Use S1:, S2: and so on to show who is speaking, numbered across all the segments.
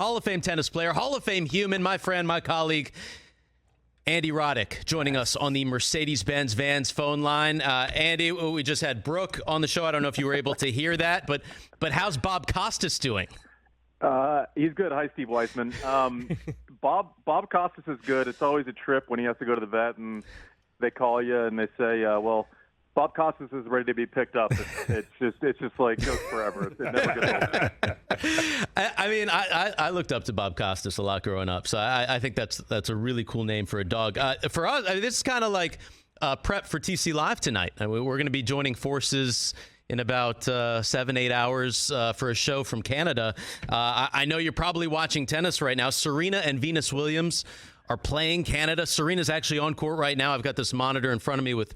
S1: Hall of Fame tennis player, Hall of Fame human, my friend, my colleague, Andy Roddick, joining us on the Mercedes-Benz Vans phone line. Andy, we just had Brooke on the show. I don't know if you were able to hear that, but how's Bob Costas doing?
S2: He's good. Hi, Steve Weissman. Bob Costas is good. It's always a trip when he has to go to the vet and they call you and they say, well, Bob Costas is ready to be picked up. It's just like goes forever. It never gets old.
S1: I mean, I looked up to Bob Costas a lot growing up, so I think that's a really cool name for a dog. For us, I mean, this is kind of like prep for TC Live tonight. I mean, we're going to be joining forces in about 7-8 hours for a show from Canada. I know you're probably watching tennis right now. Serena and Venus Williams are playing Canada. Serena's actually on court right now. I've got this monitor in front of me with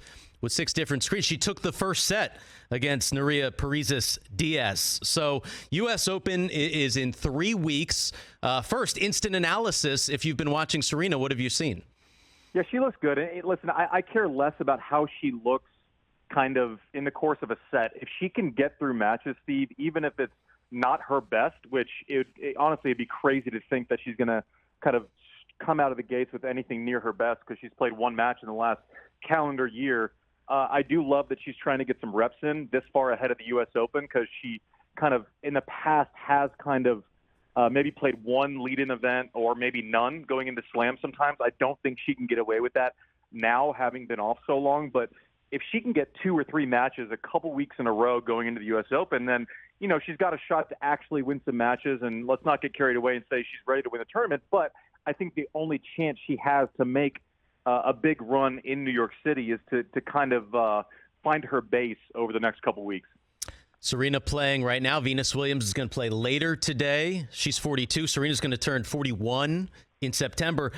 S1: 6 different screens. She took the first set against Nuria Parisis Diaz. So U.S. Open is in 3 weeks. First, instant analysis. If you've been watching Serena, what have you seen?
S2: Yeah, she looks good. And listen, I care less about how she looks kind of in the course of a set. If she can get through matches, Steve, even if it's not her best, which honestly, it'd be crazy to think that she's going to kind of come out of the gates with anything near her best because she's played 1 match in the last calendar year. I do love that she's trying to get some reps in this far ahead of the U.S. Open because she kind of in the past has kind of maybe played 1 lead-in event or maybe none going into Slam sometimes. I don't think she can get away with that now, having been off so long. But if she can get 2 or 3 matches a couple weeks in a row going into the U.S. Open, then, you know, she's got a shot to actually win some matches. And let's not get carried away and say she's ready to win the tournament. But I think the only chance she has to make a big run in New York City is to kind of find her base over the next couple weeks.
S1: Serena playing right now. Venus Williams is going to play later today. She's 42. Serena's going to turn 41 in September.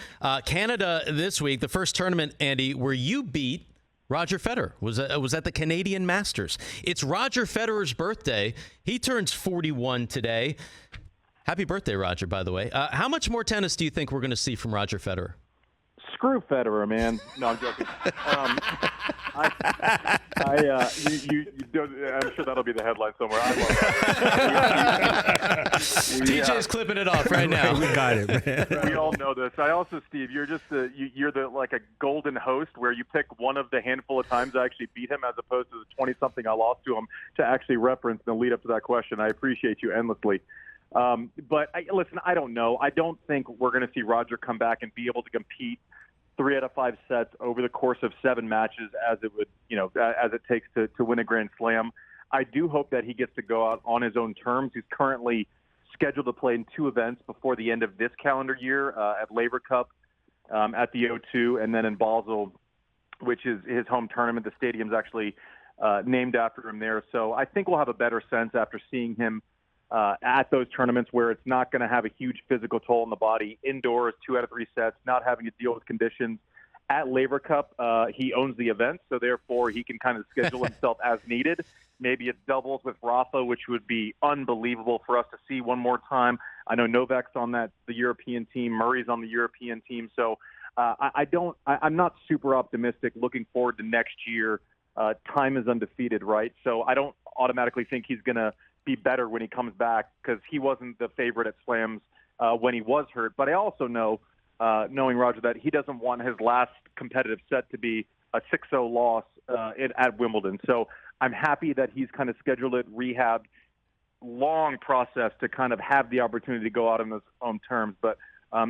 S1: Canada this week, the first tournament, Andy, where you beat Roger Federer was at the Canadian Masters. It's Roger Federer's birthday. He turns 41 today. Happy birthday, Roger, by the way. How much more tennis do you think we're going to see from Roger Federer?
S2: Screw Federer, man. No, I'm joking. I'm sure that'll be the headline somewhere. I love that.
S1: TJ's clipping it off right now.
S3: We got it, man.
S2: We all know this. I also, Steve, you're just you're like a golden host where you pick one of the handful of times I actually beat him as opposed to the 20-something I lost to him to actually reference and lead up to that question. I appreciate you endlessly. But listen, I don't know. I don't think we're going to see Roger come back and be able to compete 3 out of 5 sets over the course of 7 matches as it would, as it takes to win a Grand Slam. I do hope that he gets to go out on his own terms. He's currently scheduled to play in 2 events before the end of this calendar year at Laver Cup, at the O2, and then in Basel, which is his home tournament. The stadium's actually named after him there. So I think we'll have a better sense after seeing him at those tournaments where it's not going to have a huge physical toll on the body. Indoors, 2 out of 3 sets, not having to deal with conditions. At Laver Cup, he owns the event, so therefore he can kind of schedule himself as needed. Maybe it's doubles with Rafa, which would be unbelievable for us to see one more time. I know Novak's on the European team. Murray's on the European team. So I'm not super optimistic looking forward to next year. Time is undefeated, right? So I don't automatically think he's going to be better when he comes back because he wasn't the favorite at Slams when he was hurt. But I also know, knowing Roger, that he doesn't want his last competitive set to be a 6-0 loss at Wimbledon. So I'm happy that he's kind of scheduled it, rehabbed, long process to kind of have the opportunity to go out on his own terms. But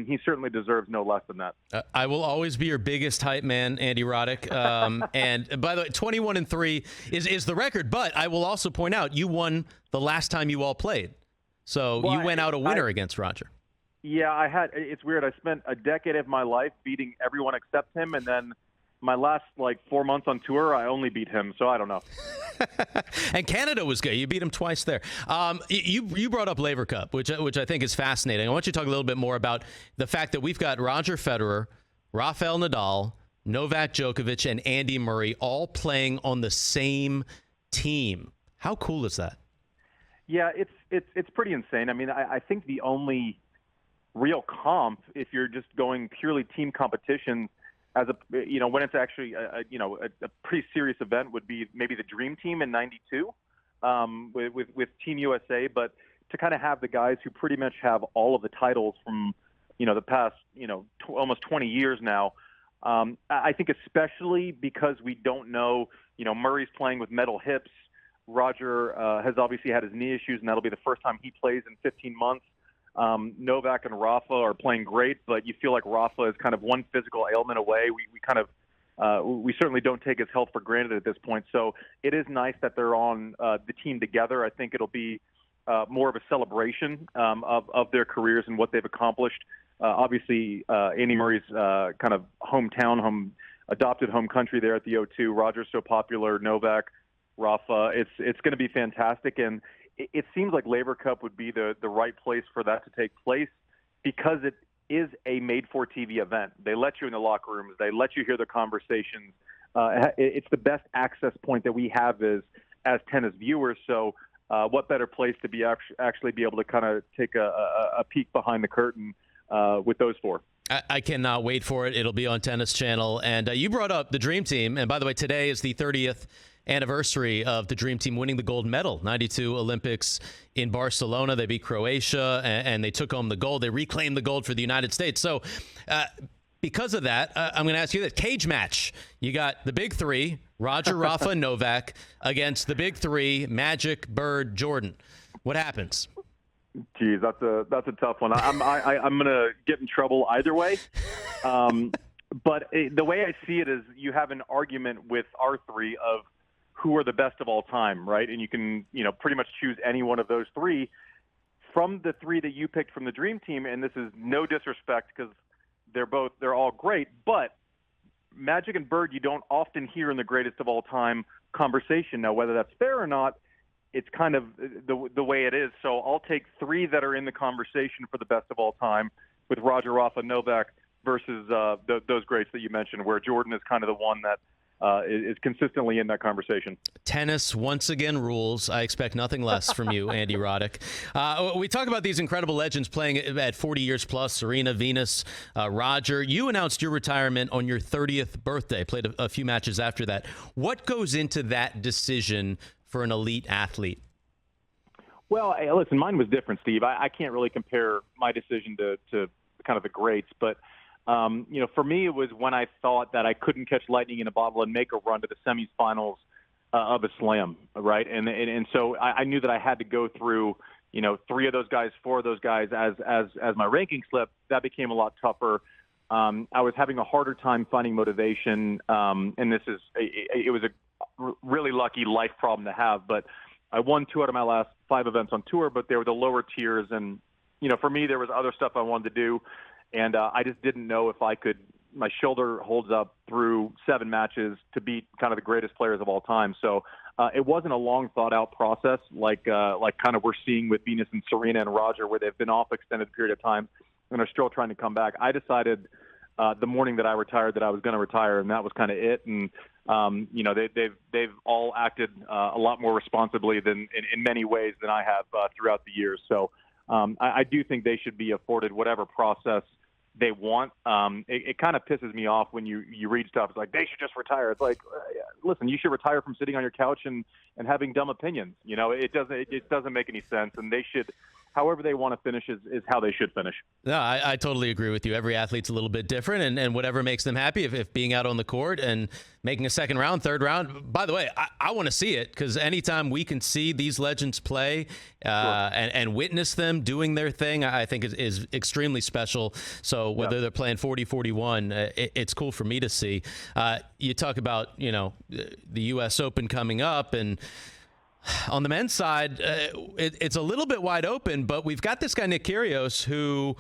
S2: he certainly deserves no less than that.
S1: I will always be your biggest hype man, Andy Roddick. And by the way, 21-3 is the record. But I will also point out you won the last time you all played, so you went out a winner against Roger.
S2: Yeah, I had. It's weird. I spent a decade of my life beating everyone except him, and then my last 4 months on tour, I only beat him. So I don't know.
S1: And Canada was good. You beat him twice there. You brought up Laver Cup, which I think is fascinating. I want you to talk a little bit more about the fact that we've got Roger Federer, Rafael Nadal, Novak Djokovic, and Andy Murray all playing on the same team. How cool is that?
S2: Yeah, it's pretty insane. I mean, I think the only real comp, if you're just going purely team competition, as when it's actually a pretty serious event, would be maybe the Dream Team in '92 with Team USA. But to kind of have the guys who pretty much have all of the titles from, the past, almost 20 years now. I think especially because we don't know, Murray's playing with metal hips. Roger has obviously had his knee issues, and that'll be the first time he plays in 15 months. Novak and Rafa are playing great, but you feel like Rafa is kind of one physical ailment away. We certainly don't take his health for granted at this point. So it is nice that they're on the team together. I think it'll be more of a celebration of their careers and what they've accomplished. Obviously, Andy Murray's kind of adopted home country there at the O2. Roger's so popular. Novak, Rafa. It's going to be fantastic, and it seems like Laver Cup would be the right place for that to take place because it is a made-for-TV event. They let you in the locker rooms. They let you hear the conversations. It's the best access point that we have as tennis viewers. So what better place to be actually be able to kind of take a peek behind the curtain with those four.
S1: I cannot wait for it. It'll be on Tennis Channel. And you brought up the Dream Team. And by the way, today is the 30th anniversary of the Dream Team winning the gold medal, 92 Olympics in Barcelona. They beat Croatia and they took home the gold. They reclaimed the gold for the United States. So because of that, I'm going to ask you this. Cage match. You got the big three, Roger, Rafa, and Novak, against the big three, Magic, Bird, Jordan. What happens?
S2: Geez, that's a tough one. I'm going to get in trouble either way. But the way I see it is you have an argument with our three of who are the best of all time, right? And you can, pretty much choose any one of those three from the three that you picked from the Dream Team. And this is no disrespect because they're all great, but Magic and Bird, you don't often hear in the greatest of all time conversation. Now, whether that's fair or not, it's kind of the way it is. So I'll take three that are in the conversation for the best of all time with Roger, Rafa, Novak versus those greats that you mentioned, where Jordan is kind of the one that is consistently in that conversation.
S1: Tennis once again rules. I expect nothing less from you, Andy Roddick. We talk about these incredible legends playing at 40 years plus, Serena, Venus, Roger. You announced your retirement on your 30th birthday, played a few matches after that. What goes into that decision for an elite athlete?
S2: Well, listen, mine was different, Steve. I can't really compare my decision to kind of the greats, but for me, it was when I thought that I couldn't catch lightning in a bottle and make a run to the semifinals of a slam, right? And so I knew that I had to go through, three of those guys, four of those guys as my ranking slip. That became a lot tougher. I was having a harder time finding motivation, and it was a really lucky life problem to have. But I won 2 out of my last 5 events on tour, but they were the lower tiers, and for me, there was other stuff I wanted to do. And I just didn't know if I could. My shoulder holds up through 7 matches to beat kind of the greatest players of all time. So it wasn't a long thought out process like kind of we're seeing with Venus and Serena and Roger, where they've been off extended period of time and are still trying to come back. I decided the morning that I retired that I was going to retire, and that was kind of it. And they've all acted a lot more responsibly than in many ways than I have throughout the years. So I do think they should be afforded whatever process they want. It kind of pisses me off when you read stuff. It's like, they should just retire. It's like, listen, you should retire from sitting on your couch and having dumb opinions. It doesn't make any sense. And they should, however they want to finish is how they should finish.
S1: No, I totally agree with you. Every athlete's a little bit different, and whatever makes them happy, if being out on the court and making a second round, third round. By the way, I want to see it, because anytime we can see these legends play and witness them doing their thing, I think is extremely special. So whether they're playing 40, 41, it's cool for me to see. You talk about, the U.S. Open coming up, and on the men's side, it's a little bit wide open, but we've got this guy, Nick Krygios, who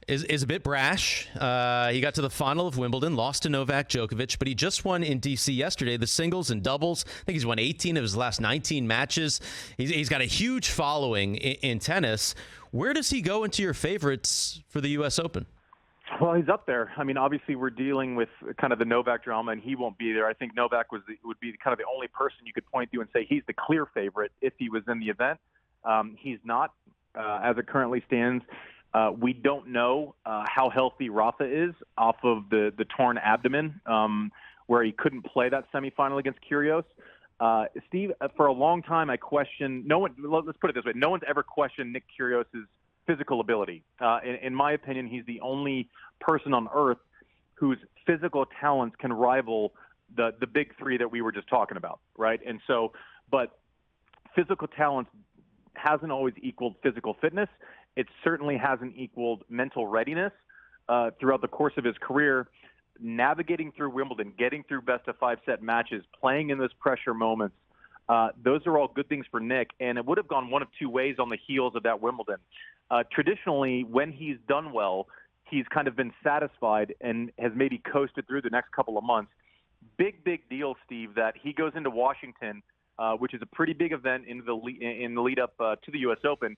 S1: is a bit brash. He got to the final of Wimbledon, lost to Novak Djokovic, but he just won in D.C. yesterday, the singles and doubles. I think he's won 18 of his last 19 matches. He's got a huge following in tennis. Where does he go into your favorites for the U.S. Open?
S2: Well, he's up there. I mean, obviously, we're dealing with kind of the Novak drama, and he won't be there. I think Novak would be kind of the only person you could point to and say he's the clear favorite if he was in the event. He's not, as it currently stands. We don't know how healthy Rafa is off of the torn abdomen, where he couldn't play that semifinal against Kyrgios. Steve, for a long time, I questioned. Let's put it this way: no one's ever questioned Nick Kyrgios' physical ability. In my opinion, he's the only person on earth whose physical talents can rival the big three that we were just talking about, right? And so, but physical talents hasn't always equaled physical fitness. It certainly hasn't equaled mental readiness throughout the course of his career. Navigating through Wimbledon, getting through best-of-5 set matches, playing in those pressure moments, those are all good things for Nick, and it would have gone one of two ways on the heels of that Wimbledon. Traditionally, when he's done well, he's kind of been satisfied and has maybe coasted through the next couple of months. Big deal, Steve, that he goes into Washington, which is a pretty big event in the lead up to the U.S. Open.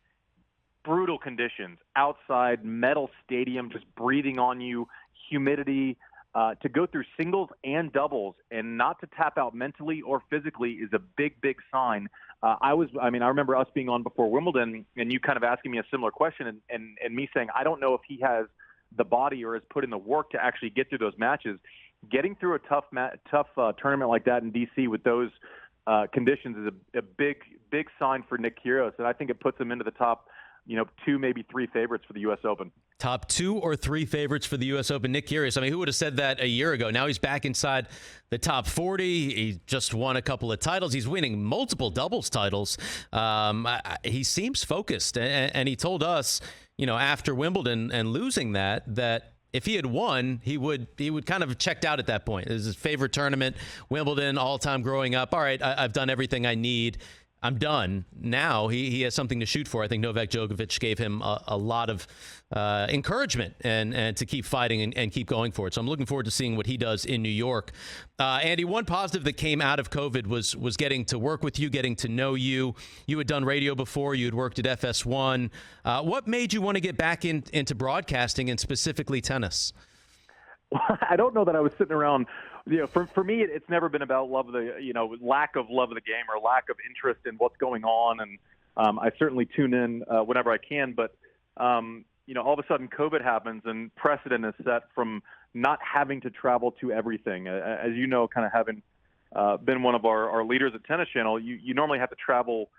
S2: Brutal conditions, outside, metal stadium, just breathing on you, humidity. To go through singles and doubles and not to tap out mentally or physically is a big sign. I remember us being on before Wimbledon and you kind of asking me a similar question and me saying, I don't know if he has the body or has put in the work to actually get through those matches. Getting through a tough tournament like that in DC with those conditions is a big sign for Nick Krygios, and I think it puts him into the top, 2, maybe 3 favorites for the U.S. Open.
S1: Top 2 or 3 favorites for the U.S. Open. Nick Krygios, who would have said that a year ago? Now he's back inside the top 40. He just won a couple of titles. He's winning multiple doubles titles. He seems focused, and he told us, after Wimbledon and losing that if he had won, he would kind of have checked out at that point. This is his favorite tournament, Wimbledon, all-time growing up. All right, I've done everything I need. I'm done. Now he has something to shoot for. I think Novak Djokovic gave him a lot of encouragement and to keep fighting and keep going for it. So I'm looking forward to seeing what he does in New York. Andy, one positive that came out of COVID was getting to work with you, getting to know you. You had done radio before. You had worked at FS1. What made you want to get back into broadcasting and specifically tennis?
S2: I don't know that I was sitting around. For me, it's never been about lack of love of the game or lack of interest in what's going on. And I certainly tune in whenever I can. But, all of a sudden COVID happens and precedent is set from not having to travel to everything. As you know, kind of having been one of our leaders at Tennis Channel, you normally have to travel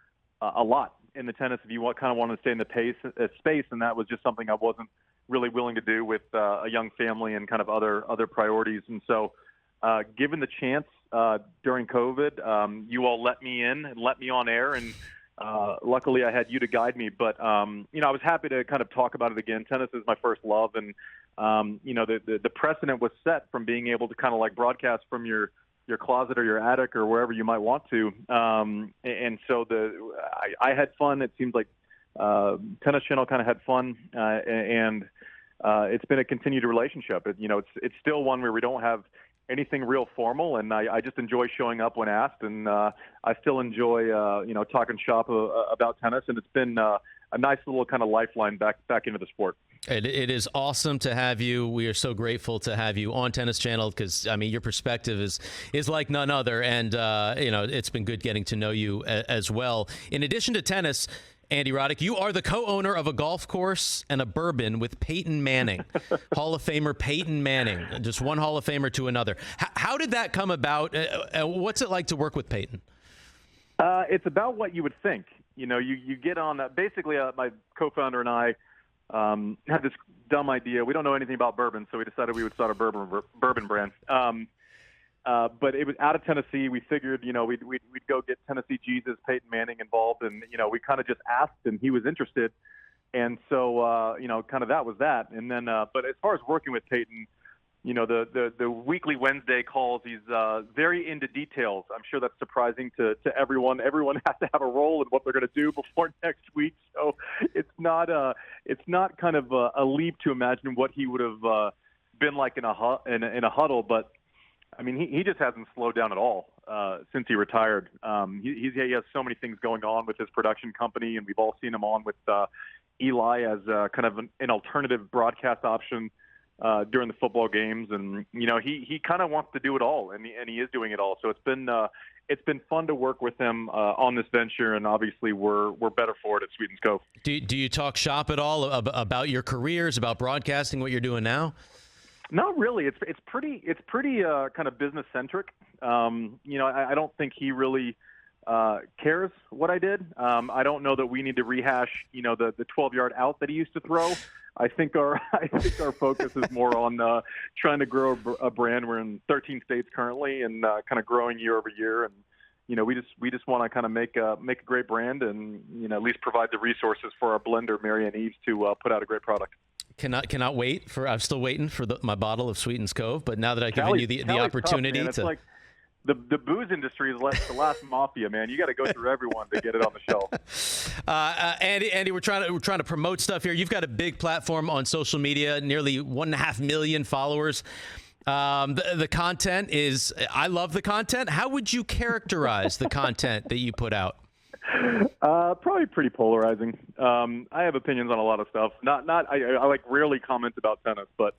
S2: a lot in the tennis if you want to stay in the space. And that was just something I wasn't really willing to do with a young family and kind of other priorities. And so, given the chance during COVID, you all let me in and let me on air, and luckily I had you to guide me. But I was happy to kind of talk about it again. Tennis is my first love, and the precedent was set from being able to kind of like broadcast from your closet or your attic or wherever you might want to. And so I had fun. It seems like Tennis Channel kind of had fun, and it's been a continued relationship. It's still one where we don't have anything real formal, and I just enjoy showing up when asked, and I still enjoy talking shop about tennis, and it's been a nice little kind of lifeline back into the sport.
S1: It is awesome to have you. We are so grateful to have you on Tennis Channel because your perspective is like none other, and it's been good getting to know you as well. In addition to tennis, Andy Roddick, you are the co-owner of a golf course and a bourbon with Peyton Manning, Hall of Famer Peyton Manning, just one Hall of Famer to another. How did that come about? What's it like to work with Peyton?
S2: It's about what you would think. You get on that. Basically, my co-founder and I had this dumb idea. We don't know anything about bourbon, so we decided we would start a bourbon brand. But it was out of Tennessee. We figured, we'd go get Tennessee Jesus, Peyton Manning involved, and we kind of just asked, and he was interested, and so kind of that was that. And then, but as far as working with Peyton, the weekly Wednesday calls, he's very into details. I'm sure that's surprising to everyone. Everyone has to have a role in what they're going to do before next week, so it's not kind of a leap to imagine what he would have been like in a huddle, but. He just hasn't slowed down at all since he retired. He has so many things going on with his production company, and we've all seen him on with Eli as kind of an alternative broadcast option during the football games. And he kind of wants to do it all, and he is doing it all. So it's been fun to work with him on this venture, and obviously we're better for it at Sweetens Cove.
S1: Do you talk shop at all about your careers, about broadcasting, what you're doing now?
S2: Not really. It's pretty kind of business centric. I don't think he really cares what I did. I don't know that we need to rehash, the 12-yard out that he used to throw. I think our focus is more on trying to grow a brand. We're in 13 states currently, and kind of growing year over year. And we just want to kind of make a great brand, and at least provide the resources for our blender, Mary Ann Eves, to put out a great product.
S1: Cannot wait for. I'm still waiting for my bottle of Sweetens Cove, but now that I've given you the opportunity
S2: tough, man. It's like the booze industry is like the last mafia, man. You got to go through everyone to get it on the shelf.
S1: Andy, we're trying to promote stuff here. You've got a big platform on social media, nearly 1.5 million followers. The content is. I love the content. How would you characterize the content that you put out?
S2: Probably pretty polarizing. I have opinions on a lot of stuff. I like rarely comment about tennis, but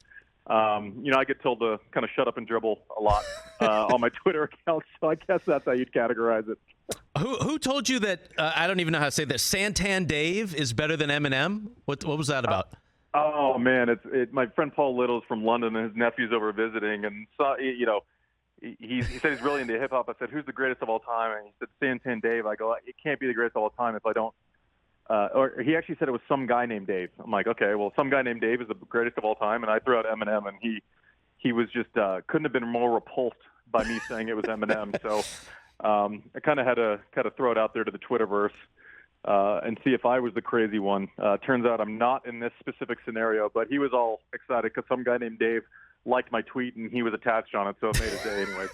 S2: I get told to kind of shut up and dribble a lot on my Twitter account. So I guess that's how you'd categorize it.
S1: Who told you that? I don't even know how to say this. Santan Dave is better than Eminem. What was that about?
S2: Oh man, my friend Paul Little is from London, and his nephew's over visiting, and so He said he's really into hip hop. I said, "Who's the greatest of all time?" And he said, "Santan Dave." I go, "It can't be the greatest of all time if I don't." Or he actually said it was some guy named Dave. I'm like, okay, well, some guy named Dave is the greatest of all time, and I threw out Eminem, and he was just couldn't have been more repulsed by me saying it was Eminem. So I kind of had to throw it out there to the Twitterverse and see if I was the crazy one. Turns out I'm not in this specific scenario, but he was all excited because some guy named Dave liked my tweet, and he was attached on it, so it made his day anyway.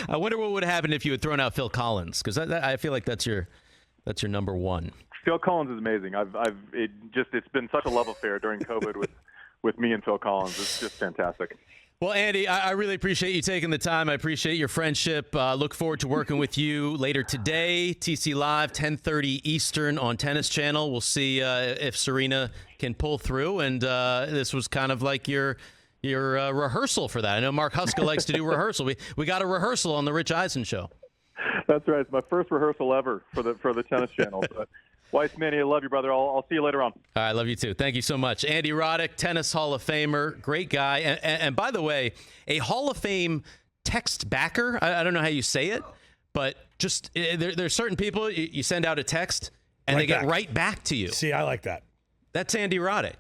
S1: I wonder what would happen if you had thrown out Phil Collins, because I feel like that's your number one.
S2: Phil Collins is amazing. It's been such a love affair during COVID with me and Phil Collins. It's just fantastic.
S1: Well, Andy, I really appreciate you taking the time. I appreciate your friendship. Look forward to working with you later today. TC Live, 10:30 Eastern on Tennis Channel. We'll see if Serena can pull through, and this was kind of like your rehearsal for that. I know Mark Huska likes to do rehearsal. We got a rehearsal on the Rich Eisen Show.
S2: That's right. It's my first rehearsal ever for the Tennis Channel. But Weissman, I love you, brother. I'll see you later on.
S1: All right, love you too. Thank you so much. Andy Roddick, Tennis Hall of Famer, great guy. And by the way, a Hall of Fame text backer. I don't know how you say it, but just there's certain people you send out a text and they get right back to you.
S3: See, I like that.
S1: That's Andy Roddick.